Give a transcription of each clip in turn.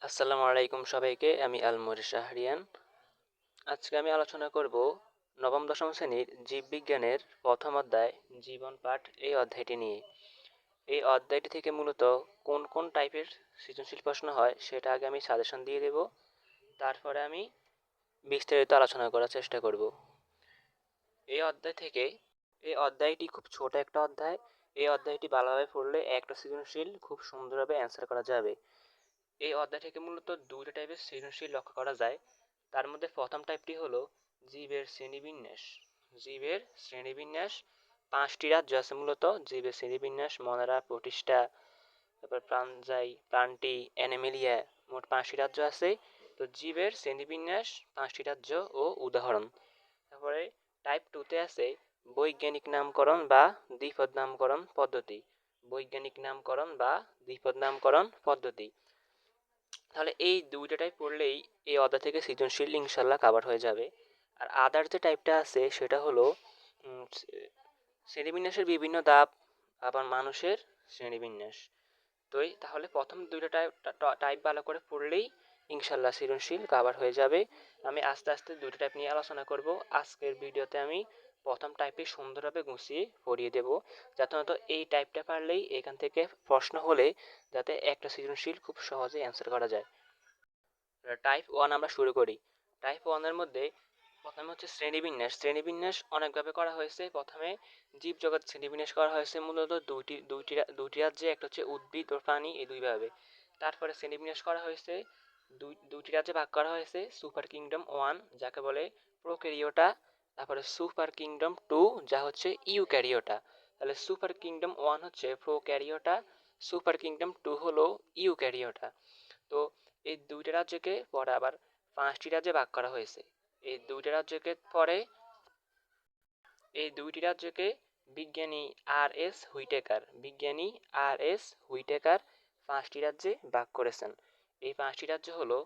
আসসালামু আলাইকুম সবাইকে। আমি আলমুর শাহরিয়ান। আজকে আমি আলোচনা করব নবম দশম শ্রেণীর জীববিজ্ঞানের প্রথম অধ্যায় জীবন পাঠ এই অধ্যায়টি নিয়ে। এই অধ্যায়টি থেকে মূলত কোন কোন টাইপের সৃজনশীল প্রশ্ন হয় সেটা আগে আমি সাজেশন দিয়ে দেব, তারপরে আমি বিস্তারিত আলোচনা করার চেষ্টা করব। এই অধ্যায় থেকে এই অধ্যায়টি খুব ছোট একটা অধ্যায়। এই অধ্যায়টি ভালোভাবে পড়লে একটা সৃজনশীল খুব সুন্দরভাবে অ্যান্সার করা যাবে। এই অধ্যায় থেকে মূলত দুইটা টাইপের সৃজনশীল লক্ষ্য করা যায়। তার মধ্যে প্রথম টাইপটি হলো জীবের শ্রেণীবিন্যাস। জীবের শ্রেণীবিন্যাস, পাঁচটি রাজ্য আছে মূলত জীবের শ্রেণীবিন্যাস: মনারা, প্রোটিস্টা, তারপর প্রাণজাই, প্লান্টি, অ্যানিমেলিয়া, মোট পাঁচটি রাজ্য আছে। তো জীবের শ্রেণীবিন্যাস, পাঁচটি রাজ্য ও উদাহরণ। তারপরে টাইপ টুতে আছে বৈজ্ঞানিক নামকরণ বা দ্বিপদ নামকরণ পদ্ধতি। বৈজ্ঞানিক নামকরণ বা দ্বিপদ নামকরণ পদ্ধতি। তাহলে এই দুইটা টাইপ পড়লেই এই অধ্যায় থেকে সৃজনশীল ইনশাল্লাহ কাভার হয়ে যাবে। আর আদার যে টাইপটা আছে সেটা হলো শ্রেণীবিন্যাসের বিভিন্ন ধাপ, আবার মানুষের শ্রেণীবিন্যাস। তাহলে প্রথম দুইটা টাইপ টাইপ ভালো করে পড়লেই ইনশাল্লাহ সৃজনশীল কাভার হয়ে যাবে। আমি আস্তে আস্তে দুটো টাইপ নিয়ে আলোচনা করব। আজকের ভিডিওতে আমি প্রথম টাইপে সুন্দরভাবে গুছিয়ে পড়িয়ে দেব, যাতে অন্তত এই টাইপটা পারলেই এখান থেকে প্রশ্ন হলে যাতে একটা সৃজনশীল খুব সহজে অ্যান্সার করা যায়। টাইপ ওয়ান আমরা শুরু করি। টাইপ ওয়ানের মধ্যে প্রথমে হচ্ছে শ্রেণীবিন্যাস। শ্রেণীবিন্যাস অনেকভাবে করা হয়েছে। প্রথমে জীবজগৎ শ্রেণীবিন্যাস করা হয়েছে মূলত দুইটি রাজ্যে, একটা হচ্ছে উদ্ভিদ ও প্রাণী, এই দুইভাবে। তারপরে শ্রেণীবিন্যাস করা হয়েছে দুইটি রাজ্যে ভাগ করা হয়েছে: সুপার কিংডম ওয়ান, যাকে বলে প্রোক্যারিওটা, তারপরে সুপার কিংডম টু, যা হচ্ছে ইউক্যারিওটা। তাহলে সুপার কিংডম ওয়ান হচ্ছে প্রোক্যারিওটা, সুপার কিংডম টু হলো ইউক্যারিওটা। তো এই দুইটা রাজ্যকে পরে আবার পাঁচটি রাজ্যে ভাগ করা হয়েছে। এই দুইটা রাজ্যকে পরে এই দুইটি রাজ্যকে বিজ্ঞানী আর এস হুইটেকার পাঁচটি রাজ্যে ভাগ করেছেন। এই পাঁচটি রাজ্য হলো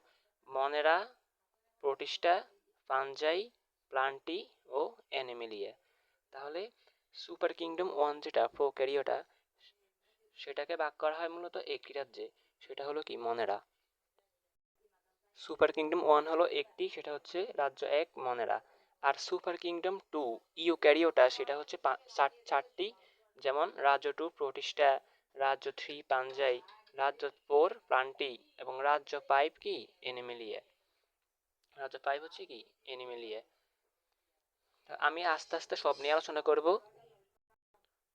মনেরা, প্রোটিস্টা, ফানজাই, প্লান্টি ও অ্যানিমেলিয়া। তাহলে সুপার কিংডম ওয়ান যেটা প্রোক্যারিওটা, সেটাকে ভাগ করা হয় মূলত একটি রাজ্যে, সেটা হলো কি মনেরা। সুপার কিংডম ওয়ান হলো একটি, সেটা হচ্ছে রাজ্য এক মনেরা। আর সুপার কিংডম টু ইউক্যারিওটা, সেটা হচ্ছে চারটি, যেমন রাজ্য টু প্রোটিস্টা, রাজ্য থ্রি পাঞ্জাই, রাজ্য ফোর প্লান্টি এবং রাজ্য ফাইভ কি এনিমেলিয়া। রাজ্য ফাইভ হচ্ছে কি এনিমেলিয়া। আমি আস্তে আস্তে সব নিয়ে আলোচনা করব।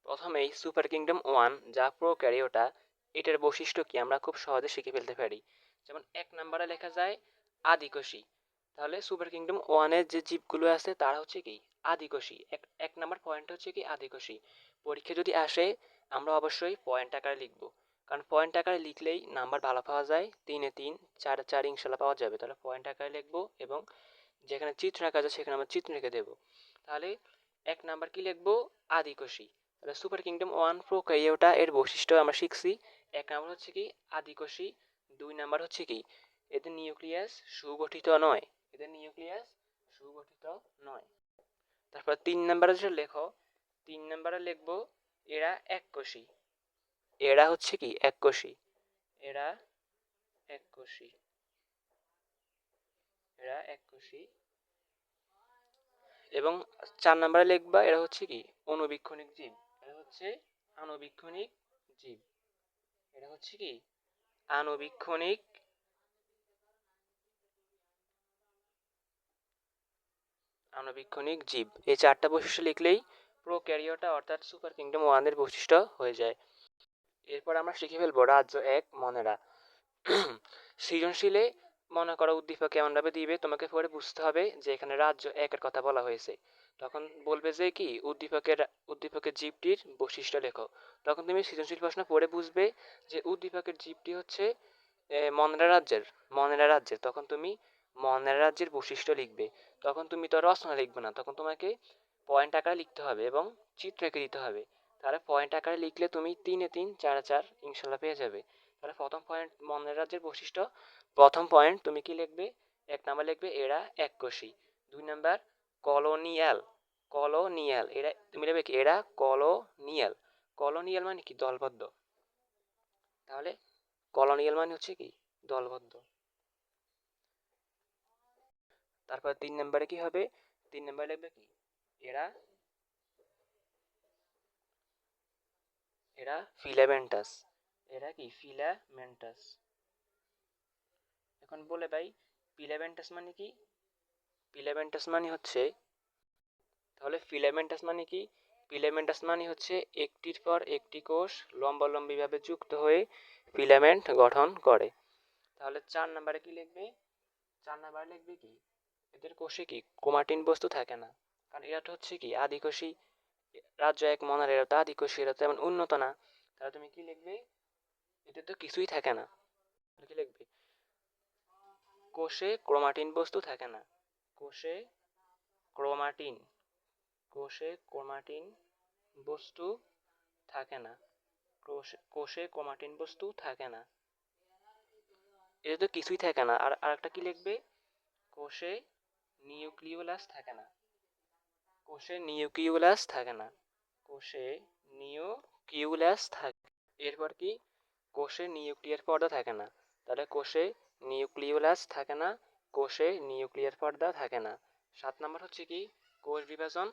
প্রথমেই সুপার কিংডম ওয়ান, যা প্রোক্যারিওটা, এটার বৈশিষ্ট্য কি আমরা খুব সহজে শিখে ফেলতে পারি। যেমন এক নম্বরে লেখা যায় আদিকোষী। তাহলে সুপার কিংডম ওয়ানের যে জীবগুলো আছে তারা হচ্ছে কি আদিকোষী। এক নাম্বার পয়েন্ট হচ্ছে কি আদিকোষী। পরীক্ষা যদি আসে আমরা অবশ্যই পয়েন্ট আকারে লিখব, কারণ পয়েন্ট আকারে লিখলেই নাম্বার ভালো পাওয়া যায়। 3-এ 3, 4-এ 4 ইনশাল্লাহ পাওয়া যাবে। তাহলে পয়েন্ট আকারে লিখবো এবং যেখানে চিত্র আঁকা যায় সেখানে আমরা চিত্র রেখে দেবো। তাহলে এক নাম্বার কি লিখবো? আদিকোষী। তাহলে সুপার কিংডম ওয়ান প্রোক্যারিওটা এর বৈশিষ্ট্য আমরা শিখছি। এক নাম্বার হচ্ছে কি আদিকোষী। দুই নাম্বার হচ্ছে কি এদের নিউক্লিয়াস সুগঠিত নয়। এদের নিউক্লিয়াস সুগঠিত নয়। তারপর 3 নাম্বারে যেটা লেখো, 3 নাম্বারে লিখবো এরা এককোষী। এরা হচ্ছে কি এককোষী। এরা এককোষী। এরা এককোষী। এবং 4 নাম্বারে লিখবা এরা হচ্ছে কি অণুবীক্ষণিক জীব। এরা হচ্ছে আণুবীক্ষণিক জীব। এরা হচ্ছে কি আণুবীক্ষণিক আণুবীক্ষণিক জীব। এই চারটা বৈশিষ্ট্য লিখলেই প্রোক্যারিওটা অর্থাৎ সুপার কিংডম ওয়ানের বৈশিষ্ট্য হয়ে যায়। এরপর আমরা শিখে ফেলবো রাজ্য এক মনেরা। সৃজনশীলে মনে করো উদ্দীপক কেমনভাবে দিবে তোমাকে পরে বুঝতে হবে যে এখানে রাজ্য একের কথা বলা হয়েছে। তখন বলবে যে কি উদ্দীপকের জীবটির বৈশিষ্ট্য লেখো। তখন তুমি সৃজনশীল প্রশ্ন পড়ে বুঝবে যে উদ্দীপকের জীবটি হচ্ছে মনেরা রাজ্যের। তখন তুমি মনেরা রাজ্যের বৈশিষ্ট্য লিখবে। তখন তুমি তো রচনা লিখবে না, তখন তোমাকে পয়েন্ট আকারে লিখতে হবে এবং চিত্র এঁকে দিতে হবে। তাহলে পয়েন্ট আকারে লিখলে তুমি 3-এ 3, 4-এ 4 ইনশাল্লাহ পেয়ে যাবে। তাহলে প্রথম পয়েন্ট মনের রাজ্যের বৈশিষ্ট্য। প্রথম পয়েন্ট তুমি কি লিখবে? এক নাম্বার লিখবে এরা এককোষী। 2 নাম্বার কলোনিয়াল। কলোনিয়াল এরা তুমি লিখবে কি এরা কলোনিয়াল। কলোনিয়াল মানে কি দলবদ্ধ। তাহলে কলোনিয়াল মানে হচ্ছে কি দলবদ্ধ। তারপর 3 নম্বরে কি হবে? 3 নম্বরে লিখবে কি? এরা এরা ফিলামেন্টাস। এরা কি? ফিলামেন্টাস। এখন বলে ভাই, ফিলামেন্টাস মানে কি? ফিলামেন্টাস মানে হচ্ছে, তাহলে ফিলামেন্টাস মানে কি? ফিলামেন্টাস মানে হচ্ছে একটির পর একটি কোষ লম্বালম্বিভাবে যুক্ত হয়ে ফিলামেন্ট গঠন করে। তাহলে 4 নম্বরে কি লিখবে? 4 নম্বরে লিখবে কি? এদের কোষে কি ক্রোমাটিন বস্তু থাকে না, কারণ এরা তো হচ্ছে কি আদিকোষী। রাজ্য এক মনার, এরা তো আদিকোষী, এরা তো এমন উন্নত না। তাহলে তুমি কি লিখবে? এদের তো কিছুই থাকে না। কি লিখবে? কোষে ক্রোমাটিন বস্তু থাকে না। কোষে ক্রোমাটিন কোষে ক্রোমাটিন বস্তু থাকে না। কোষে ক্রোমাটিন বস্তু থাকে না। এটা তো কিছুই থাকে না। আর আরেকটা কি লিখবে? কোষে নিউক্লিওলাস থাকে না। কোষে নিউক্লিওলাস থাকে না। কোষে নিউক্লিওলাস থাকে। এরপর কি? কোষে নিউক্লিয়ার পর্দা থাকে না। তাহলে কোষে নিউক্লিওলাস থাকে না, কোষে নিউক্লিয়ার পর্দা থাকে না। 7 নম্বর হচ্ছে কি? কোষ বিভাজন।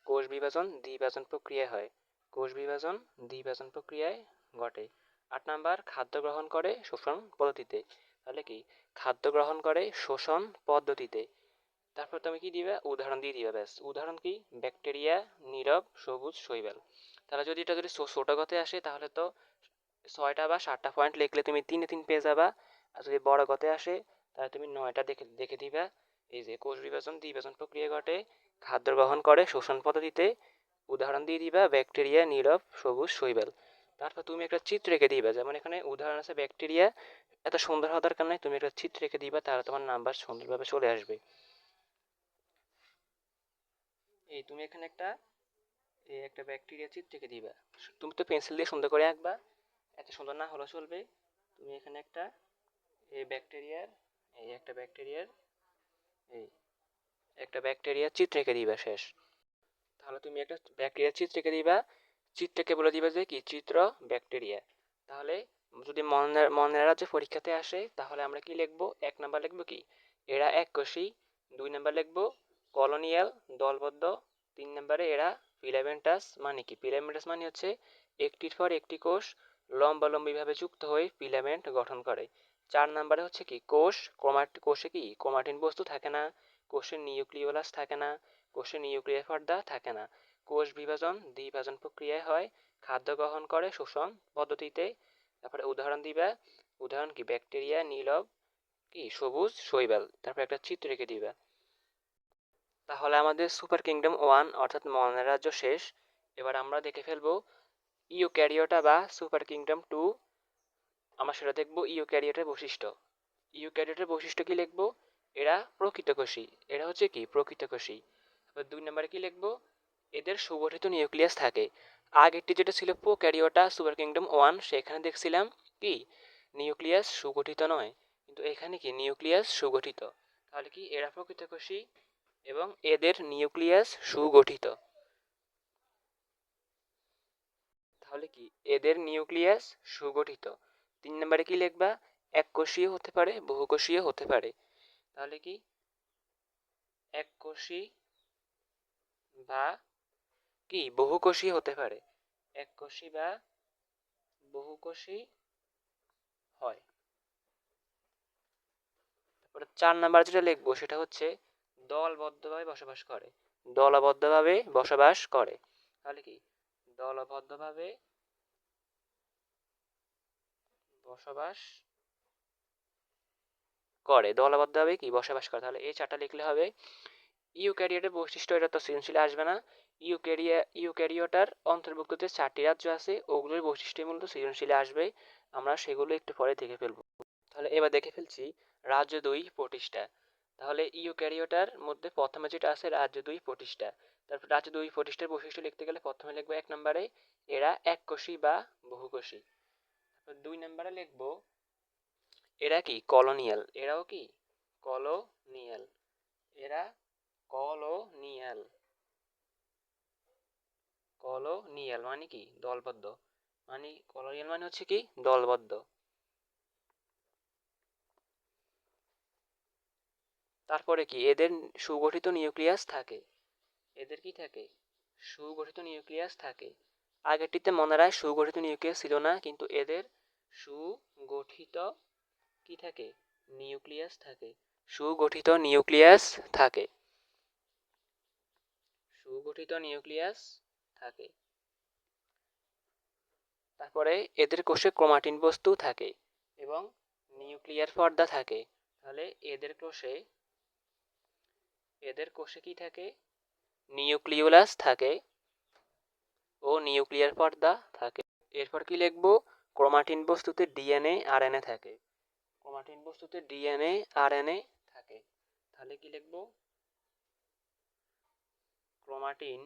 কোষ বিভাজন দ্বিভাজন প্রক্রিয়ায় হয়। কোষ বিভাজন দ্বিভাজন প্রক্রিয়ায় ঘটে। 8 নাম্বার খাদ্য গ্রহণ করে শোষণ পদ্ধতিতে। তাহলে কি? খাদ্য গ্রহণ করে শোষণ পদ্ধতিতে। তারপর তুমি কি দিবে? উদাহরণ দিয়ে দিবে, ব্যাস। উদাহরণ কি? ব্যাকটেরিয়া, নীরব, সবুজ, শৈবাল। তাহলে যদি এটা যদি ছোট কথায় আসে তাহলে তো 6টা বা 7টা পয়েন্ট লিখলে তুমি 3-3 পেয়ে যাবা। আর যদি বড় কথায় আসে তাহলে তুমি 9টা দেখে দেখে দিবা। এই যে কোষ বিভাজন দ্বিভাজন প্রক্রিয়া ঘটে, খাদ্য গ্রহণ করে শোষণ পদ্ধতিতে, উদাহরণ দিয়ে দিবা ব্যাকটেরিয়া, নীরব, সবুজ, শৈবাল। তারপর তুমি একটা চিত্র রেখে দিবা, যেমন এখানে উদাহরণ আছে ব্যাকটেরিয়া। এত সুন্দর হওয়ার দরকার নাই, তুমি একটা চিত্র রেখে দিবা, তাহলে তোমার নাম্বার সুন্দরভাবে চলে আসবে। এই তুমি এখানে একটা ব্যাকটেরিয়া চিত্র রেখে দিবা। তুমি তো পেন্সিল দিয়ে সুন্দর করে আঁকবা, এত সুন্দর না হলেও চলবে। তুমি এখানে এই ব্যাকটেরিয়ার এই একটা ব্যাকটেরিয়ার এই একটা ব্যাকটেরিয়ার চিত্র রেখে দিবা, শেষ। তাহলে তুমি একটা ব্যাকটেরিয়ার চিত্র রেখে দিবা। চিত্রকে বলে দিবা যে কি? চিত্র ব্যাকটেরিয়া। তাহলে যদি মনের রাজ্য পরীক্ষাতে আসে তাহলে আমরা কি লিখবো? 1 নাম্বার লিখবো কি? এরা এককোষী। 2 নাম্বার লিখবো কলোনিয়াল, দলবদ্ধ। 3 নাম্বারে এরা ফিলামেন্টাস। মানে কি? ফিলামেন্টাস মানে হচ্ছে একটির পর একটি কোষ লম্বালম্বিভাবে যুক্ত হয়ে ফিলামেন্ট গঠন করে। 4 নাম্বারে হচ্ছে কি? কোষে কি ক্রোমাটিন বস্তু থাকে না, কোষে নিউক্লিওলাস থাকে না, কোষে নিউক্লিয়ার পর্দা থাকে না। কোষ বিভাজন দ্বিভাজন প্রক্রিয়ায় হয়, খাদ্য গ্রহণ করে শোষণ পদ্ধতিতে। তারপরে উদাহরণ দিবা। উদাহরণ কি? ব্যাকটেরিয়া, নীরব, কি সবুজ, শৈবাল। তারপর একটা চিত্র রেখে দিবা। তাহলে আমাদের সুপার কিংডম 1 অর্থাৎ মনের রাজ্য শেষ। এবার আমরা দেখে ফেলবো ইউক্যারিওটা বা সুপার কিংডম 2। আমরা সেটা দেখবো ইউক্যারিওটের বৈশিষ্ট্য। ইউক্যারিওটের বৈশিষ্ট্য কি লিখবো? এরা প্রকৃতকোষী। এরা হচ্ছে কি? প্রকৃতকোষী। 2 নম্বরে কি লিখবো? এদের সুগঠিত নিউক্লিয়াস থাকে। আগেরটি যেটা ছিল প্রোক্যারিওটা সুপার কিংডম 1, সেখানে দেখছিলাম কি নিউক্লিয়াস সুগঠিত নয়, কিন্তু এখানে কি নিউক্লিয়াস সুগঠিত। তাহলে কি? এরা প্রকৃতকোষী এবং এদের নিউক্লিয়াস সুগঠিত। তাহলে কি? এদের নিউক্লিয়াস সুগঠিত। 3 নম্বরে কি লিখবা? এককোষীয় হতে পারে, বহুকোষীয় হতে পারে। তাহলে কি? এককোষী বা কি বহুকোষী হতে পারে। এককোষী বা বহুকোষী হয়। তারপরে 4 নাম্বার যেটা লিখবো সেটা হচ্ছে দলবদ্ধভাবে বসবাস করে। দলবদ্ধভাবে বসবাস করে। তাহলে কি? দলবদ্ধভাবে বসবাস করে। দলবদ্ধভাবে কি বসবাস করে। তাহলে এই 4টা লিখলে হবে। ইউক্যারিওটের বৈশিষ্ট্য, এটা তো সৃজনশীলে আসবে না। ইউক্যারিওটার অন্তর্ভুক্ততে 4টি রাজ্য আছে, ওগুলোর বৈশিষ্ট্য মূলত সৃজনশীলে আসবে। আমরা সেগুলো একটু পরে দেখে ফেলবো। তাহলে এবার দেখে ফেলছি রাজ্য 2 প্রতিষ্ঠা। তাহলে ইউক্যারিওটার মধ্যে প্রথমে যেটা আছে রাজ্য 2 প্রতিষ্ঠা। তারপর রাজ্য 2 প্রতিষ্ঠার বৈশিষ্ট্য লিখতে গেলে প্রথমে লিখবো 1 নম্বরে এরা এককোষী বা বহুকোষী। তারপর 2 নম্বরে লিখবো এরা কি কলোনিয়াল। এরাও কি কলোনিয়াল। এরা কলোনিয়াল। কলোনিয়াল মানে কি? দলবদ্ধ। মানে কলোনিয়াল মানে হচ্ছে কি? দলবদ্ধ। তারপরে কি এদের সুগঠিত নিউক্লিয়াস থাকে, এদের কি থাকে, সুগঠিত নিউক্লিয়াস থাকে। আগেরটিতে মনে রাখ সুগঠিত নিউক্লিয়াস ছিল না, কিন্তু এদের সুগঠিত কি থাকে, নিউক্লিয়াস থাকে, সুগঠিত নিউক্লিয়াস থাকে, সুগঠিত নিউক্লিয়াস থাকে। তারপরে এদের কোষে ক্রোমাটিন বস্তু থাকে এবং নিউক্লিয়ার পর্দা থাকে। তাহলে এদের কোষে কি থাকে, নিউক্লিওলাস থাকে ও নিউক্লিয়ার পর্দা থাকে। এরপর কি লিখবো, ক্রোমাটিন বস্তুতে ডিএনএ আরএনএ থাকে, ক্রোমাটিন বস্তুতে ডিএনএ আরএনএ থাকে। তাহলে কি লিখবো, ক্রোমাটিন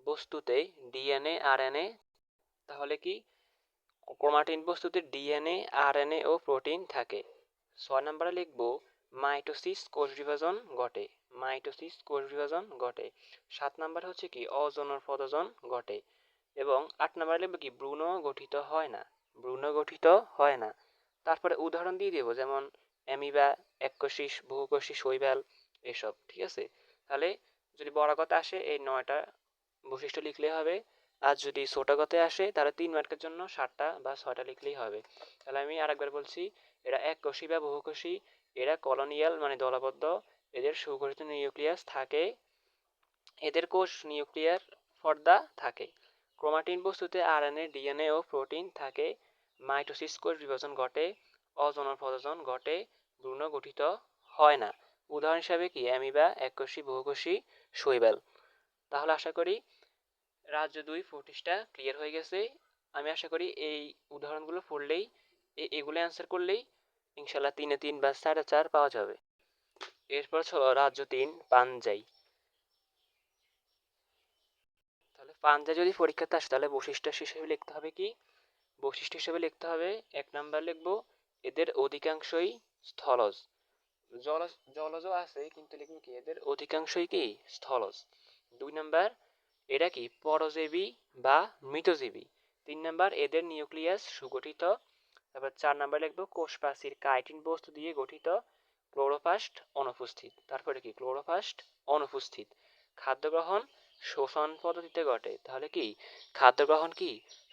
বস্তুতে ডিএনএ আরএনএ। তাহলে কি ক্রোমাটিন বস্তুতে ডিএনএ আরএনএ ও প্রোটিন থাকে। 6 নম্বরে লিখব মাইটোসিস কোষ বিভাজন ঘটে, মাইটোসিস কোষ বিভাজন ঘটে। 7 নম্বরে হচ্ছে কি অজনন প্রযোজন ঘটে। এবং 8 নম্বরে লিখব কি ভ্রূণ গঠিত হয় না, ভ্রূণ গঠিত হয় না। তারপরে উদাহরণ দিয়ে দেবো, যেমন অ্যামিবা, এককোষী, বহুকোষী, শৈবাল, এসব। ঠিক আছে, তাহলে যদি বড় কথা আসে এই 9টা বৈশিষ্ট্য লিখলে হবে, আর যদি ছোট কথায় আসে তাহলে 3 মার্কের জন্য 7টা বা 6টা লিখলেই হবে। তাহলে আমি আরেকবার বলছি, এরা এককোষী বা বহুকোষী, এরা কলোনিয়াল মানে দলবদ্ধ, এদের সুগঠিত নিউক্লিয়াস থাকে, এদের কোষ নিউক্লিয়ার পর্দা থাকে, ক্রোমাটিন বস্তুতে আরএনএ, ডিএনএ ও প্রোটিন থাকে, মাইটোসিস কোষ বিভাজন ঘটে, অজনন প্রযোজন ঘটে, ভ্রূণ গঠিত হয় না। উদাহরণ হিসাবে কি অ্যামিবা, এককোষী, বহুকোষী, শৈবাল। তাহলে আশা করি রাজ্য 2 পৃষ্ঠা ক্লিয়ার হয়ে গেছে। আমি আশা করি এই উদাহরণগুলো পড়লেই, এগুলো অ্যান্সার করলেই ইনশাল্লাহ 3-এ 3 বা 4-এ 4 পাওয়া যাবে। এরপর রাজ্য 3 পাঞ্জাই। তাহলে পাঞ্জাই যদি পরীক্ষাতে আসে তাহলে বৈশিষ্ট্য হিসেবে লিখতে হবে কি, বৈশিষ্ট্য হিসেবে লিখতে হবে 1 নাম্বার লিখবো এদের অধিকাংশই স্থলজ, জলজ আছে কিন্তু লিখবো কি এদের অধিকাংশই কি স্থলজ। 2 নাম্বার এরা কি পরজীবী বা মৃতজীবী। 3 নাম্বার এদের নিউক্লিয়াস সুগঠিত। তারপর 4 নাম্বার লিখবো কোষ প্রাচীর কাইটিন বস্তু দিয়ে গঠিত, ক্লোরোপ্লাস্ট অনুপস্থিত। তারপরে কি ক্লোরোপ্লাস্ট অনুপস্থিত। খাদ্য গ্রহণ শোষণ পদ্ধতিতে ঘটে, তাহলে কি খাদ্য গ্রহণ কি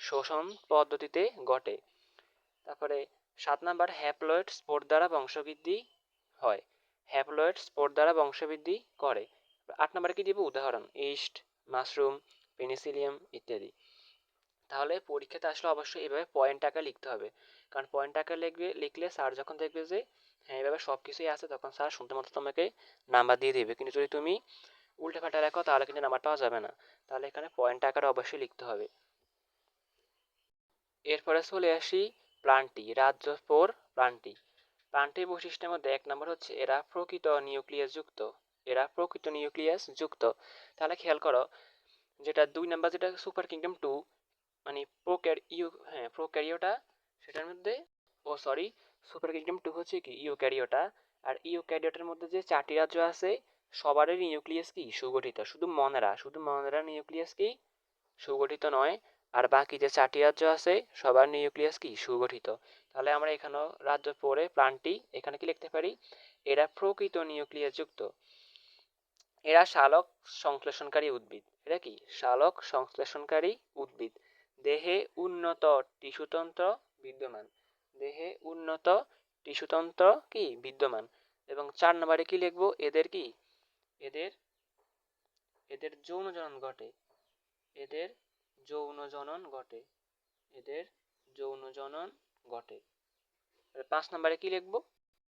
শোষণ পদ্ধতিতে ঘটে। তারপরে 7 নাম্বার হ্যাপ্লয়েড স্পোর দ্বারা বংশবৃদ্ধি হয়, হ্যাপ্লয়েড স্পোর দ্বারা বংশবৃদ্ধি করে। 8 নাম্বারে কি দিব উদাহরণ, ইস্ট, মাশরুম, পেনিসিলিয়াম ইত্যাদি। তাহলে পরীক্ষাতে আসলে অবশ্যই এভাবে পয়েন্ট আকারে লিখতে হবে, কারণ পয়েন্ট আকারে লিখলে স্যার যখন দেখবে যে হ্যাঁ এভাবে সব কিছুই আছে তখন স্যার শুনতে মতো তোমাকে নাম্বার দিয়ে দেবে। কিন্তু যদি তুমি উল্টে পাল্টা লেখো তাহলে কিন্তু নাম্বার পাওয়া যাবে না। তাহলে এখানে পয়েন্ট আকারে অবশ্যই লিখতে হবে। এরপরে চলে আসি প্লান্টি, রাজ্য 4 প্লান্টি। প্লান্টির বৈশিষ্ট্যের মধ্যে 1 নম্বর হচ্ছে এরা প্রকৃত নিউক্লিয়াস যুক্ত, এরা প্রকৃত নিউক্লিয়াস যুক্ত। তাহলে খেয়াল করো যেটা 2 নাম্বার যেটা সুপার কিংডম 2 মানে প্রোক্যারিওটা, সেটার মধ্যে সুপার কিংডম 2 হচ্ছে কি ইউক্যারিওটা। আর ইউক্যারিওটার মধ্যে যে 4টি রাজ্য আছে সবারই নিউক্লিয়াস কি সুগঠিত, শুধু মনেরা নিউক্লিয়াস কি সুগঠিত নয়, আর বাকি যে 4টি রাজ্য আছে সবার নিউক্লিয়াস কি সুগঠিত। তাহলে আমরা এখানেও রাজ্য পড়ে প্লান্টি, এখানে কি লিখতে পারি এরা প্রকৃত নিউক্লিয়াস যুক্ত। এরা শালক সংশ্লেষণকারী উদ্ভিদ, এরা কি শালক সংশ্লেষণকারী উদ্ভিদ। দেহে উন্নত টিস্যুতন্ত্র বিদ্যমান, দেহে উন্নত টিস্যুতন্ত্র কি বিদ্যমান। এবং 4 নম্বরে কি লিখবো এদের কি এদের এদের যৌন জনন ঘটে, এদের যৌন জনন ঘটে, এদের যৌন জনন ঘটে। 5 নম্বরে কি লিখবো,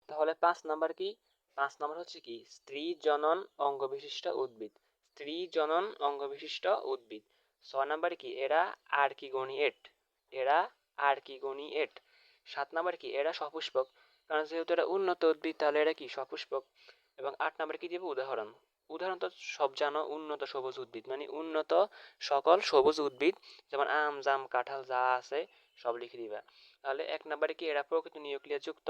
তাহলে 5 নাম্বার কি, 5 নাম্বার হচ্ছে কি স্ত্রী জনন অঙ্গবিশিষ্ট উদ্ভিদ, স্ত্রী জনন অঙ্গবিশিষ্ট উদ্ভিদ। 6 নাম্বার কি এরা আর্কিগোনিয়েট, এরা আর্কিগোনিয়েট। 7 নাম্বার কি এরা সপুষ্পক, কারণ যেহেতু এরা উন্নত উদ্ভিদ তাহলে এরা কি সপুষ্পক। এবং 8 নাম্বার কি দেবো উদাহরণ, উদাহরণ তো সব জানো, উন্নত সবুজ উদ্ভিদ মানে উন্নত সকল সবুজ উদ্ভিদ, যেমন আম, জাম, কাঁঠাল যা আছে সব লিখে দিবা। তাহলে 1 নাম্বারে কি এরা প্রকৃত নিউক্লিয়াস যুক্ত,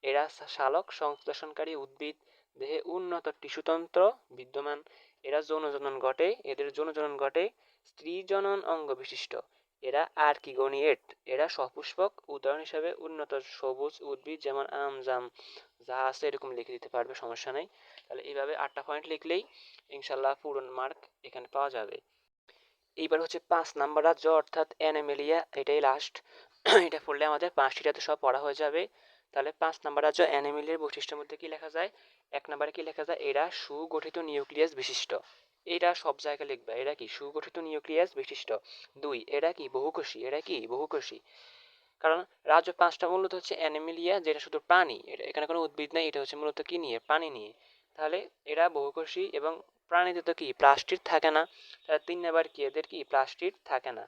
এরা শালক সংশ্লেষণকারী উদ্ভিদ, দেহে উন্নত টিস্যুতন্ত্র বিদ্যমান, এরা যৌন জনন ঘটে, এদের যৌন জনন ঘটে, স্ত্রী জনন অঙ্গ বিশিষ্ট, এরা আর্কিগোনিয়েট, এরা সপুষ্পক। উদাহরণ হিসাবে উন্নত সবুজ উদ্ভিদ যেমন আম, জাম, যা আছে এরকম লিখে দিতে পারবে, সমস্যা নেই। তাহলে এইভাবে 8টা পয়েন্ট লিখলেই ইনশাল্লাহ পূরণ মার্ক এখানে পাওয়া যাবে। এইবার হচ্ছে 5 নাম্বার রাজ্য অর্থাৎ অ্যানিমেলিয়া, এটাই লাস্ট। এটা পড়লে আমাদের 5টিটা তো সব পড়া হয়ে যাবে। তাহলে 5 নাম্বার রাজ্য অ্যানিমেলিয়ার বৈশিষ্ট্যের মধ্যে কি লেখা যায়? 1 নম্বরে কি লেখা যায়? এরা সুগঠিত নিউক্লিয়াস বিশিষ্ট। এরা সব জায়গায় লিখবে, এরা কি সুগঠিত নিউক্লিয়াস বিশিষ্ট। 2, এরা কি বহুকোষী, এরা কি বহুকোষী। কারণ রাজ্য 5টা মূলত হচ্ছে অ্যানিমেলিয়া, যেটা শুধু প্রাণী, এখানে কোনো উদ্ভিদ নাই, এটা হচ্ছে মূলত কি নিয়ে, পানি নিয়ে। তাহলে এরা বহুকোষী এবং প্রাণীতে তো কি প্লাস্টিড থাকে না। তাহলে 3 নাম্বার কি, এদের কি প্লাস্টিড থাকে না।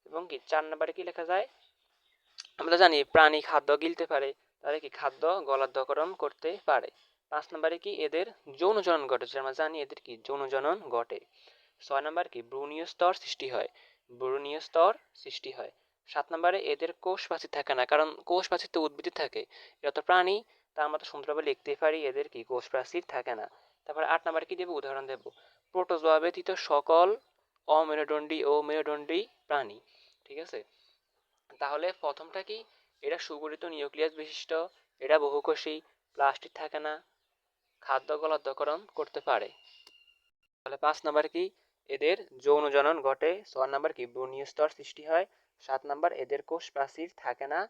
এবং কি 4 নাম্বারে কি লেখা যায়? আমরা জানি প্রাণী খাদ্য গিলতে পারে, তাহলে কি খাদ্য গলাধঃকরণ করতে পারে। 5 নাম্বারে কি এদের যৌন জনন ঘটে, আমরা জানি এদের কি যৌন জনন ঘটে। 6 নাম্বার কি ভ্রূণীয় স্তর সৃষ্টি হয়, ভ্রূণীয় স্তর সৃষ্টি হয়। 7 নাম্বারে এদের কোষ প্রাচীর থাকে না, কারণ কোষ প্রাচীর তো উদ্ভিদে থাকে, এরা তো প্রাণী, তা আমরা তো সুন্দরভাবে লিখতেই পারি এদের কি কোষ প্রাচীর থাকে না। তারপরে 8 নাম্বারে কি দেবো, উদাহরণ দেব। প্রোটোজোয়া ব্যতীত সকল অমেরুদণ্ডী ও মেরুদণ্ডী প্রাণী। ঠিক আছে, তাহলে প্রথমটা কি, এরা সুগঠিত নিউক্লিয়াস বিশিষ্ট, এরা বহুকোষী, প্লাস্টিক থাকে না, খাদ্য গলাধঃকরণ করতে পারে। তাহলে 5 নাম্বার কি, এদের যৌন জনন ঘটে। 6 নাম্বার কি ভ্রূণীয় স্তর সৃষ্টি হয়। 7 নাম্বার এদের কোষ প্রাচীর থাকে না।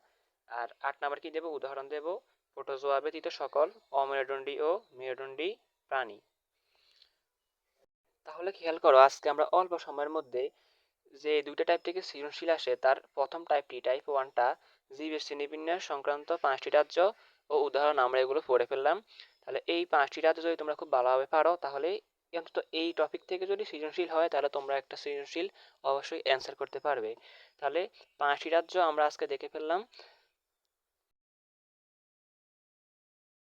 আর 8 নাম্বার কি দেব, উদাহরণ দেব। প্রোটোজোয়া ব্যতীত সকল অমেরুদণ্ডী ও মেরুদণ্ডী প্রাণী। তাহলে খেয়াল করো, আজকে আমরা অল্প সময়ের মধ্যে যে 2টা টাইপ থেকে সৃজনশীল আসে, তার প্রথম টাইপটি, টাইপ 1টা, জীবের শ্রেণীবিন্যাস সংক্রান্ত 5টি রাজ্য ও উদাহরণ আমরা এগুলো পড়ে ফেললাম। তাহলে এই 5টি রাজ্য যদি তোমরা খুব ভালোভাবে পারো, তাহলে অন্তত এই টপিক থেকে যদি সৃজনশীল হয়, তাহলে তোমরা একটা সৃজনশীল অবশ্যই অ্যান্সার করতে পারবে। তাহলে 5টি রাজ্য আমরা আজকে দেখে ফেললাম।